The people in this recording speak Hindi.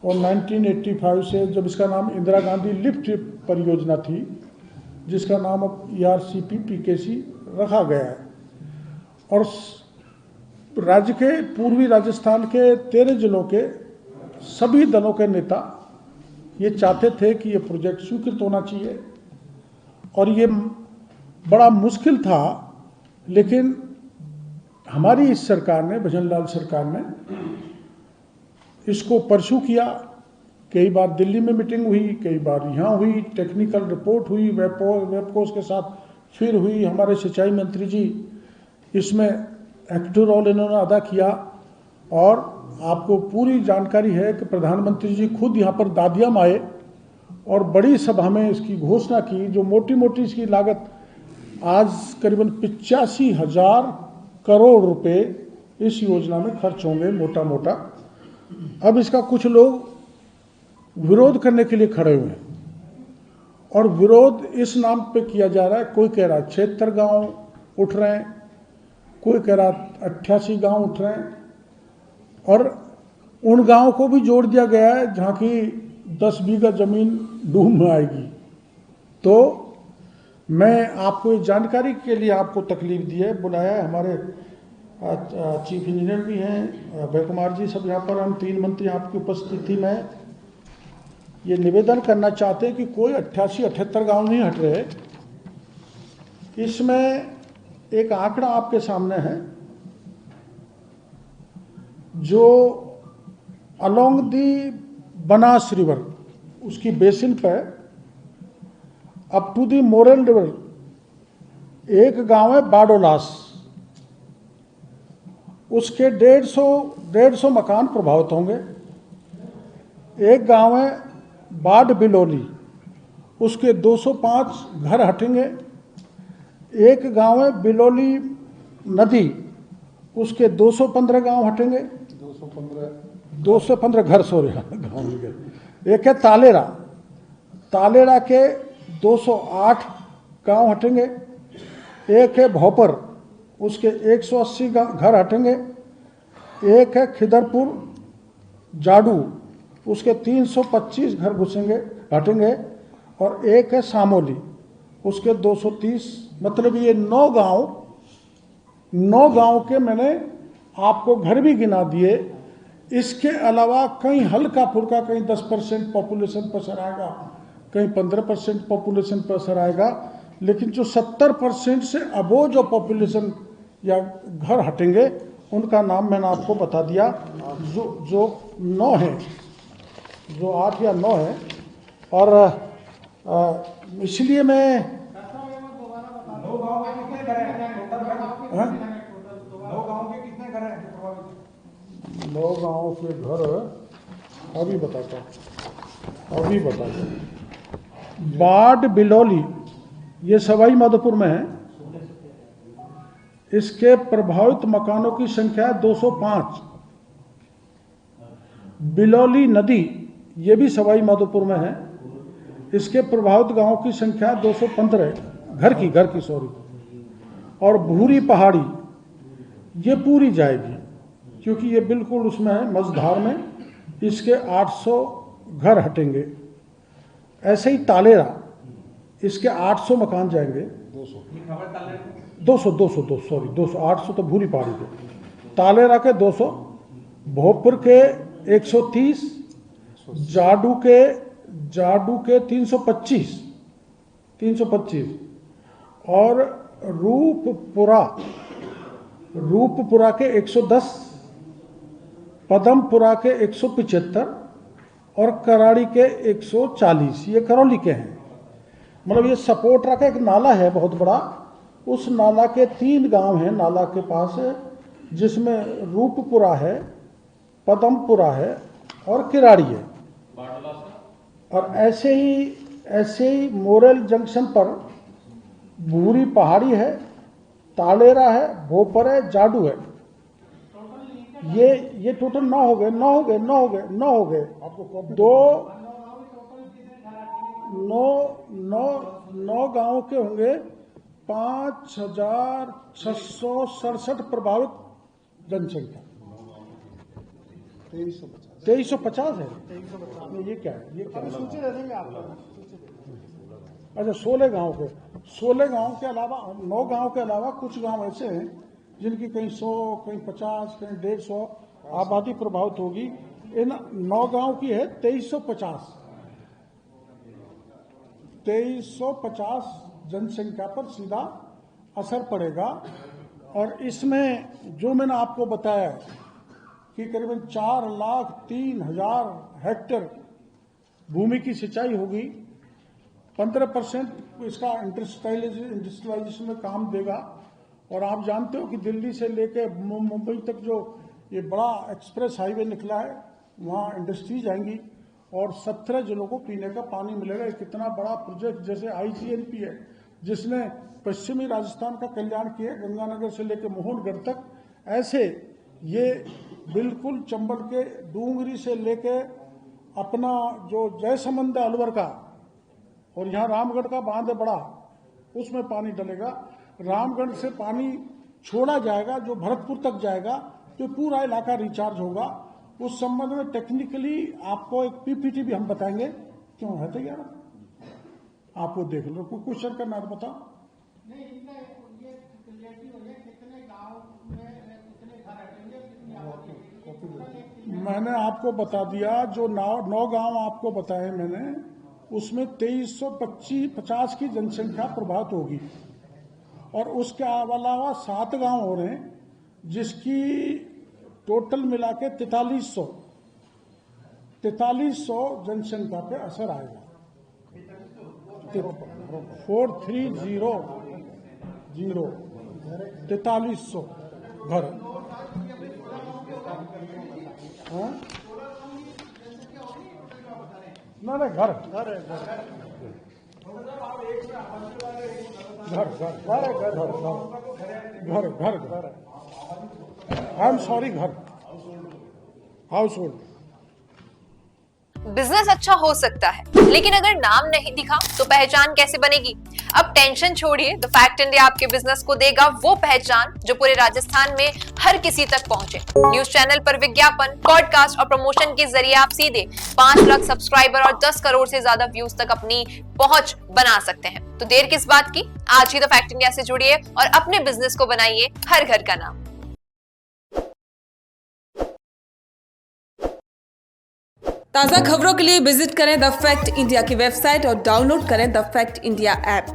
और 1985 से जब इसका नाम इंदिरा गांधी लिफ्ट परियोजना थी, जिसका नाम अब ERCP PKC रखा गया है। और राज्य के पूर्वी राजस्थान के 13 जिलों के सभी दलों के नेता ये चाहते थे कि ये प्रोजेक्ट स्वीकृत होना चाहिए, और ये बड़ा मुश्किल था। लेकिन हमारी इस सरकार ने, भजनलाल सरकार ने इसको परस्यू किया। कई बार दिल्ली में मीटिंग हुई, कई बार यहाँ हुई, टेक्निकल रिपोर्ट हुई, वेबकोस के साथ फिर हुई। हमारे सिंचाई मंत्री जी इसमें एक्टिव रोल इन्होंने अदा किया। और आपको पूरी जानकारी है कि प्रधानमंत्री जी खुद यहाँ पर दादियाम आए और बड़ी सभा में इसकी घोषणा की। जो मोटी मोटी इसकी लागत आज करीबन 85,000 करोड़ रुपए इस योजना में खर्च होंगे, मोटा मोटा। अब इसका कुछ लोग विरोध करने के लिए खड़े हुए हैं, और विरोध इस नाम पे किया जा रहा है। कोई कह रहा 76 गांव उठ रहे हैं, कोई कह रहा 88 गांव उठ रहे हैं, और उन गांवों को भी जोड़ दिया गया है जहां की 10 बीघा जमीन डूब में आएगी। तो मैं आपको इस जानकारी के लिए आपको तकलीफ दी है, बुलाया है। हमारे चीफ इंजीनियर भी हैं, अभय कुमार जी, सब यहाँ पर, हम 3 मंत्री आपकी उपस्थिति में ये निवेदन करना चाहते हैं कि कोई 88-78 गांव नहीं हट रहे। इसमें एक आंकड़ा आपके सामने है, जो अलोंग दी बनास रिवर, उसकी बेसिन पे up to the Morel river एक गांव है बाडोलास, उसके 150 मकान प्रभावित होंगे। एक गांव है बाड बिलोली, उसके 205 घर हटेंगे। एक गांव है बिलोली नदी, उसके 215 गांव हटेंगे, 215 घर, सॉरी गांव में गए। एक है तालेरा, तालेरा के 208 गांव हटेंगे। एक है भोपर, उसके 180 घर हटेंगे। एक है खिदरपुर जाडू, उसके 325 घर हटेंगे। और एक है सामोली, उसके 230। मतलब ये 9 गांव के मैंने आपको घर भी गिना दिए। इसके अलावा कहीं हल्का फुल्का, कहीं 10% पॉपुलेशन पर आएगा, कहीं 15% पॉपुलेशन पर आएगा। लेकिन जो 70% से अबो जो पॉपुलेशन या घर हटेंगे, उनका नाम मैंने आपको बता दिया। जो 9 है, जो 8 या 9 है। और इसलिए मैं 9 गाँव के घर अभी बताता हूँ। बाड बिलोली ये सवाई माधोपुर में है, इसके प्रभावित मकानों की संख्या 205। बिलोली नदी ये भी सवाई माधोपुर में है, इसके प्रभावित गांवों की संख्या 215 घर की सॉरी। और भूरी पहाड़ी ये पूरी जाएगी, क्योंकि ये बिल्कुल उसमें है, मझधार में, इसके 800 घर हटेंगे। ऐसे ही तालेरा, इसके 800 मकान जाएंगे। 200 सॉरी 200, 800 तो भूरी पहाड़ी के। तालेरा के 200, भोजपुर के 130, जाडू के 325 और रूपपुरा के 110, पदमपुरा के 175 और कराड़ी के 140। ये करौली के हैं। मतलब ये सपोर्टरा का एक नाला है बहुत बड़ा, उस नाला के 3 गांव हैं नाला के पास, जिसमें रूपपुरा है, पदमपुरा है और किराड़ी है। और ऐसे ही मोरेल जंक्शन पर भूरी पहाड़ी है, तालेरा है, भोपर है, जाडू है। ये टोटल 9 हो गए। 9 गांवों के होंगे 5,667 प्रभावित जनसंख्या, 2350। 2350 है। ये क्या है, ये क्या है? सूची दे देंगे आपको। अच्छा, 16 गांव के, 16 गांव के अलावा 9 गांव के अलावा कुछ गांव ऐसे हैं जिनकी कहीं 100, कहीं 50, कहीं 150 आबादी प्रभावित होगी। इन 9 गांव की है 2350। 2350 जनसंख्या पर सीधा असर पड़ेगा। और इसमें जो मैंने आपको बताया कि करीबन 4,03,000 हेक्टेयर भूमि की सिंचाई होगी। 15% इसका इंडस्ट्रियलाइजेशन में काम देगा। और आप जानते हो कि दिल्ली से लेके मुंबई तक जो ये बड़ा एक्सप्रेस हाईवे निकला है, वहाँ इंडस्ट्रीज आएंगी और 17 जिलों को पीने का पानी मिलेगा। ये कितना बड़ा प्रोजेक्ट, जैसे IGNP है जिसने पश्चिमी राजस्थान का कल्याण किया, गंगानगर से लेकर मोहनगढ़ तक, ऐसे ये बिल्कुल चंबल के डूंगरी से लेके अपना जो जयसमंद अलवर का, और यहाँ रामगढ़ का बांध है बड़ा, उसमें पानी डलेगा। रामगढ़ से पानी छोड़ा जाएगा जो भरतपुर तक जाएगा, तो पूरा इलाका रिचार्ज होगा। उस संबंध में टेक्निकली आपको एक PPT भी हम बताएंगे। क्यों है तैयार? आप वो देख लो। कोई क्वेश्चन करना है तो बताओ। नहीं, इनका ये क्लियरिटी हो जाए, कितने गांव में कितने घर हटेंगे, कितनी आबादी। मैंने आपको बता दिया, जो 9 गांव आपको बताए मैंने, उसमें 2350 की जनसंख्या प्रभावित होगी। और उसके अलावा 7 गांव हो रहे हैं जिसकी टोटल मिला के 4300 जनसंख्या पे असर आएगा। 4300 4300 घर। ना घर घर आई एम सॉरी, घर, हाउस होल्ड। बिजनेस अच्छा हो सकता है, लेकिन अगर नाम नहीं दिखा तो पहचान कैसे बनेगी? अब टेंशन छोड़िए, द फैक्ट इंडिया आपके बिजनेस को देगा वो पहचान जो पूरे राजस्थान में हर किसी तक पहुंचे। न्यूज चैनल पर विज्ञापन, पॉडकास्ट और प्रमोशन के जरिए आप सीधे 5 लाख सब्सक्राइबर और 10 करोड़ से ज्यादा व्यूज तक अपनी पहुंच बना सकते हैं। तो देर किस बात की, आज ही द फैक्ट इंडिया से जुड़िए और अपने बिजनेस को बनाइए हर घर का नाम। ताज़ा खबरों के लिए विजिट करें द फैक्ट इंडिया की वेबसाइट और डाउनलोड करें द फैक्ट इंडिया ऐप।